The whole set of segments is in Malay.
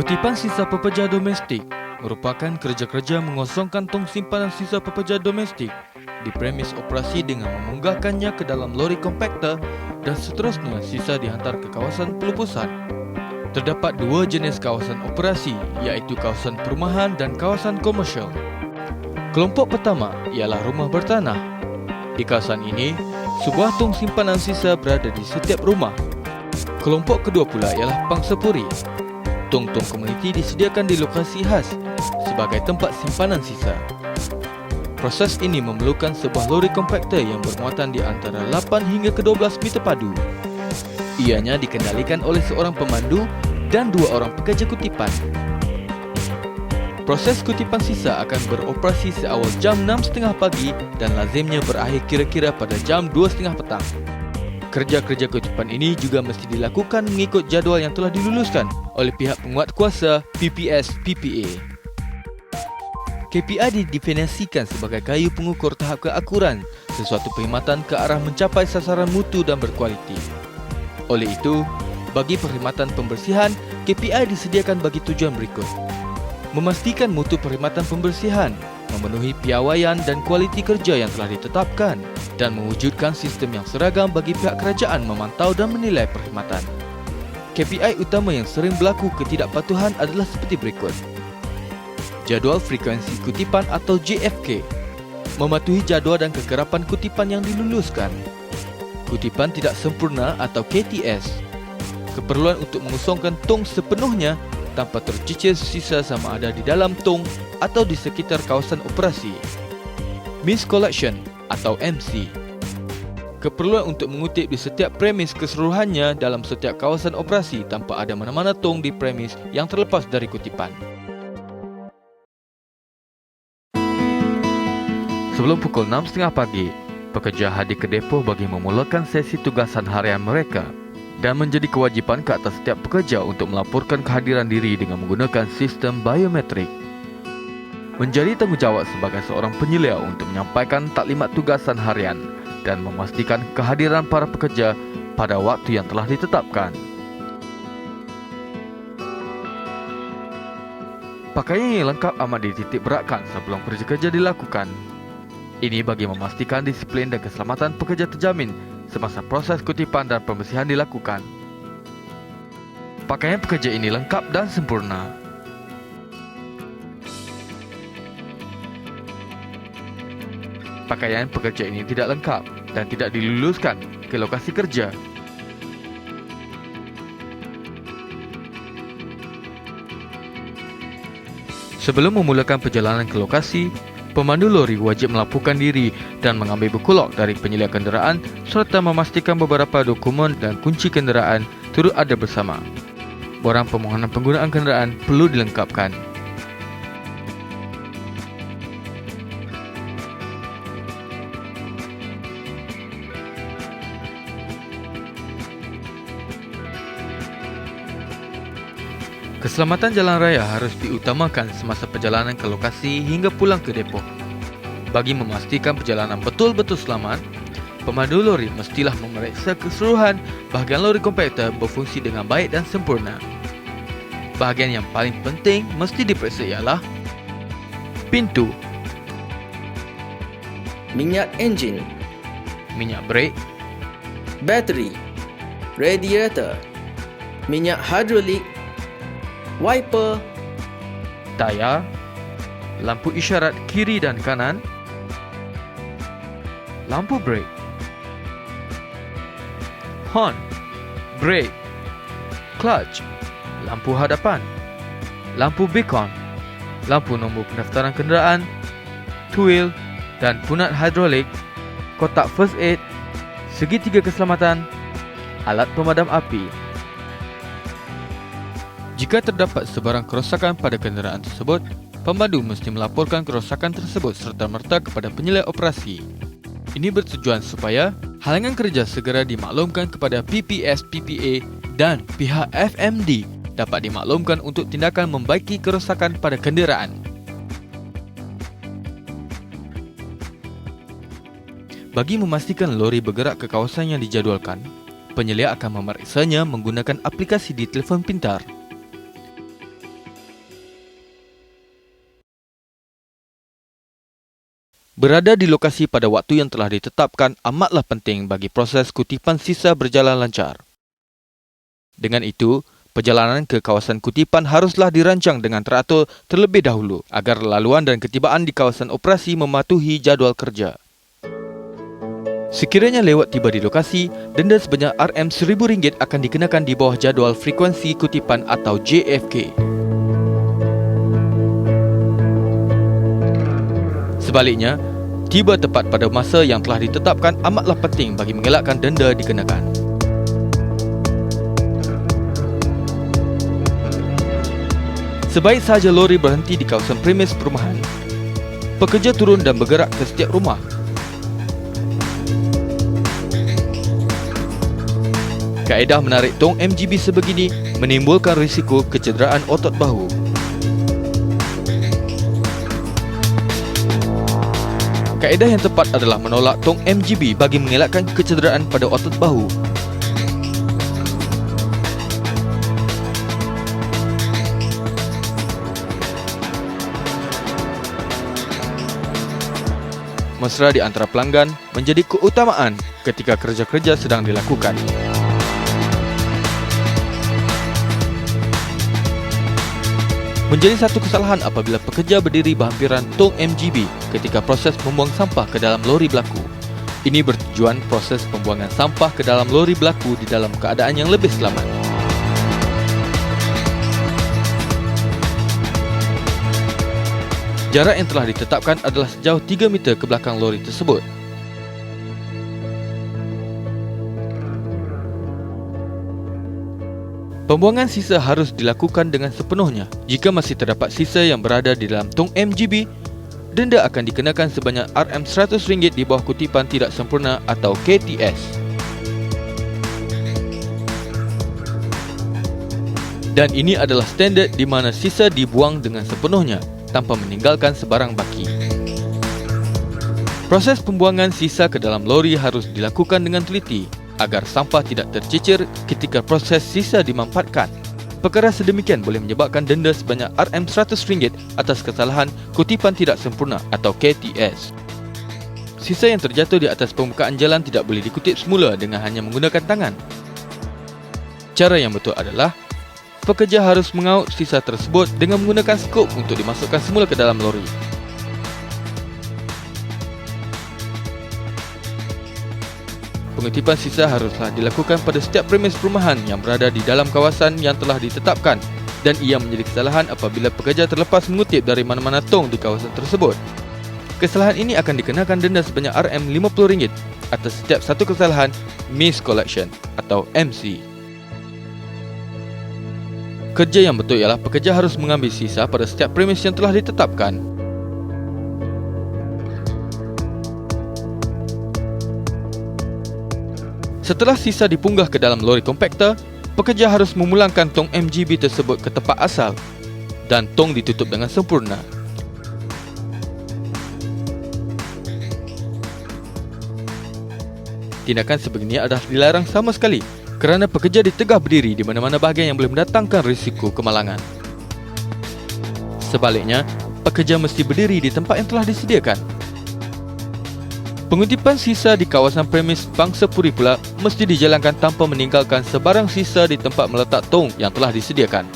Kutipan sisa pekerja domestik merupakan kerja-kerja mengosongkan tong simpanan sisa pekerja domestik di premis operasi dengan memunggahkannya ke dalam lori kompakter dan seterusnya sisa dihantar ke kawasan pelupusan. Terdapat dua jenis kawasan operasi, iaitu kawasan perumahan dan kawasan komersial. Kelompok pertama ialah rumah bertanah. Di kawasan ini, sebuah tong simpanan sisa berada di setiap rumah. Kelompok kedua pula ialah pangsapuri. Tong-tong komuniti disediakan di lokasi khas sebagai tempat simpanan sisa. Proses ini memerlukan sebuah lori kompakter yang bermuatan di antara 8 hingga ke 12 meter padu. Ianya dikendalikan oleh seorang pemandu dan 2 orang pekerja kutipan. Proses kutipan sisa akan beroperasi seawal jam 6.30 pagi dan lazimnya berakhir kira-kira pada jam 2.30 petang. Kerja-kerja kutipan ini juga mesti dilakukan mengikut jadual yang telah diluluskan oleh pihak penguatkuasa PPS-PPA. KPI didefinisikan sebagai kayu pengukur tahap keakuran sesuatu perkhidmatan ke arah mencapai sasaran mutu dan berkualiti. Oleh itu, bagi perkhidmatan pembersihan, KPI disediakan bagi tujuan berikut: memastikan mutu perkhidmatan pembersihan, memenuhi piawaian dan kualiti kerja yang telah ditetapkan, dan mewujudkan sistem yang seragam bagi pihak kerajaan memantau dan menilai perkhidmatan. KPI utama yang sering berlaku ketidakpatuhan adalah seperti berikut: jadual frekuensi kutipan atau JFK, mematuhi jadual dan kekerapan kutipan yang diluluskan. Kutipan tidak sempurna atau KTS, keperluan untuk mengosongkan tong sepenuhnya tanpa tercicir sisa sama ada di dalam tong atau di sekitar kawasan operasi. Miscollection atau MC, keperluan untuk mengutip di setiap premis keseluruhannya dalam setiap kawasan operasi tanpa ada mana-mana tong di premis yang terlepas dari kutipan. Sebelum pukul 6.30 pagi, pekerja hadir ke depo bagi memulakan sesi tugasan harian mereka dan menjadi kewajipan ke atas setiap pekerja untuk melaporkan kehadiran diri dengan menggunakan sistem biometrik. Menjadi tanggungjawab sebagai seorang penyelia untuk menyampaikan taklimat tugasan harian dan memastikan kehadiran para pekerja pada waktu yang telah ditetapkan. Pakaian yang lengkap amat dititik beratkan sebelum kerja-kerja dilakukan. Ini bagi memastikan disiplin dan keselamatan pekerja terjamin semasa proses kutipan dan pembersihan dilakukan. Pakaian pekerja ini lengkap dan sempurna. Pakaian pekerja ini tidak lengkap dan tidak diluluskan ke lokasi kerja. Sebelum memulakan perjalanan ke lokasi, pemandu lori wajib melaporkan diri dan mengambil buku log dari penyelia kenderaan serta memastikan beberapa dokumen dan kunci kenderaan turut ada bersama. Borang permohonan penggunaan kenderaan perlu dilengkapkan. Keselamatan jalan raya harus diutamakan semasa perjalanan ke lokasi hingga pulang ke depo. Bagi memastikan perjalanan betul-betul selamat, pemandu lori mestilah memeriksa keseluruhan bahagian lori kompakter berfungsi dengan baik dan sempurna. Bahagian yang paling penting mesti diperiksa ialah pintu, minyak enjin, minyak brek, bateri, radiator, minyak hidrolik, wiper, tayar, lampu isyarat kiri dan kanan, lampu brek, horn, brek, clutch, lampu hadapan, lampu beacon, lampu nombor pendaftaran kenderaan, tuil dan punat hidrolik, kotak first aid, segitiga keselamatan, alat pemadam api. Jika terdapat sebarang kerosakan pada kenderaan tersebut, pemandu mesti melaporkan kerosakan tersebut serta-merta kepada penyelia operasi. Ini bertujuan supaya halangan kerja segera dimaklumkan kepada PPS-PPA dan pihak FMD dapat dimaklumkan untuk tindakan membaiki kerosakan pada kenderaan. Bagi memastikan lori bergerak ke kawasan yang dijadualkan, penyelia akan memeriksanya menggunakan aplikasi di telefon pintar. Berada di lokasi pada waktu yang telah ditetapkan amatlah penting bagi proses kutipan sisa berjalan lancar. Dengan itu, perjalanan ke kawasan kutipan haruslah dirancang dengan teratur terlebih dahulu agar laluan dan ketibaan di kawasan operasi mematuhi jadual kerja. Sekiranya lewat tiba di lokasi, denda sebanyak RM1,000 akan dikenakan di bawah jadual frekuensi kutipan atau JFK. Sebaliknya, tiba tepat pada masa yang telah ditetapkan amatlah penting bagi mengelakkan denda dikenakan. Sebaik sahaja lori berhenti di kawasan premis perumahan, pekerja turun dan bergerak ke setiap rumah. Kaedah menarik tong MGB sebegini menimbulkan risiko kecederaan otot bahu. Kaedah yang tepat adalah menolak tong MGB bagi mengelakkan kecederaan pada otot bahu. Mesra di antara pelanggan menjadi keutamaan ketika kerja-kerja sedang dilakukan. Menjadi satu kesalahan apabila pekerja berdiri berhampiran tong MGB ketika proses membuang sampah ke dalam lori berlaku. Ini bertujuan proses pembuangan sampah ke dalam lori berlaku di dalam keadaan yang lebih selamat. Jarak yang telah ditetapkan adalah sejauh 3 meter ke belakang lori tersebut. Pembuangan sisa harus dilakukan dengan sepenuhnya. Jika masih terdapat sisa yang berada di dalam tong MGB, denda akan dikenakan sebanyak RM100 di bawah kutipan tidak sempurna atau KTS. Dan ini adalah standard di mana sisa dibuang dengan sepenuhnya tanpa meninggalkan sebarang baki. Proses pembuangan sisa ke dalam lori harus dilakukan dengan teliti agar sampah tidak tercecer ketika proses sisa dimanfaatkan. Perkara sedemikian boleh menyebabkan denda sebanyak RM100 atas kesalahan kutipan tidak sempurna atau KTS. Sisa yang terjatuh di atas permukaan jalan tidak boleh dikutip semula dengan hanya menggunakan tangan. Cara yang betul adalah pekerja harus mengaut sisa tersebut dengan menggunakan skop untuk dimasukkan semula ke dalam lori. Pengutipan sisa haruslah dilakukan pada setiap premis perumahan yang berada di dalam kawasan yang telah ditetapkan dan ia menjadi kesalahan apabila pekerja terlepas mengutip dari mana-mana tong di kawasan tersebut. Kesalahan ini akan dikenakan denda sebanyak RM50 atas setiap satu kesalahan miscollection atau MC. Kerja yang betul ialah pekerja harus mengambil sisa pada setiap premis yang telah ditetapkan. Setelah sisa dipunggah ke dalam lori kompakter, pekerja harus memulangkan tong MGB tersebut ke tempat asal dan tong ditutup dengan sempurna. Tindakan sebegini adalah dilarang sama sekali kerana pekerja ditegah berdiri di mana-mana bahagian yang boleh mendatangkan risiko kemalangan. Sebaliknya, pekerja mesti berdiri di tempat yang telah disediakan. Pengutipan sisa di kawasan premis bangsa puri pula mesti dijalankan tanpa meninggalkan sebarang sisa di tempat meletak tong yang telah disediakan.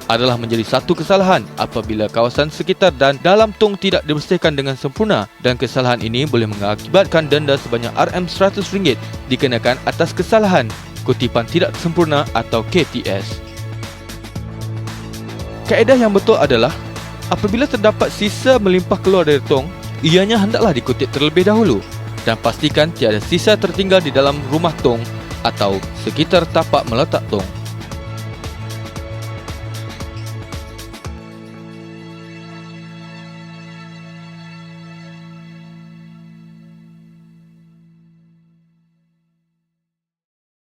Adalah menjadi satu kesalahan apabila kawasan sekitar dan dalam tong tidak dibersihkan dengan sempurna dan kesalahan ini boleh mengakibatkan denda sebanyak RM100 dikenakan atas kesalahan kutipan tidak sempurna atau KTS. Kaedah yang betul adalah apabila terdapat sisa melimpah keluar dari tong, ianya hendaklah dikutip terlebih dahulu dan pastikan tiada sisa tertinggal di dalam rumah tong atau sekitar tapak meletak tong.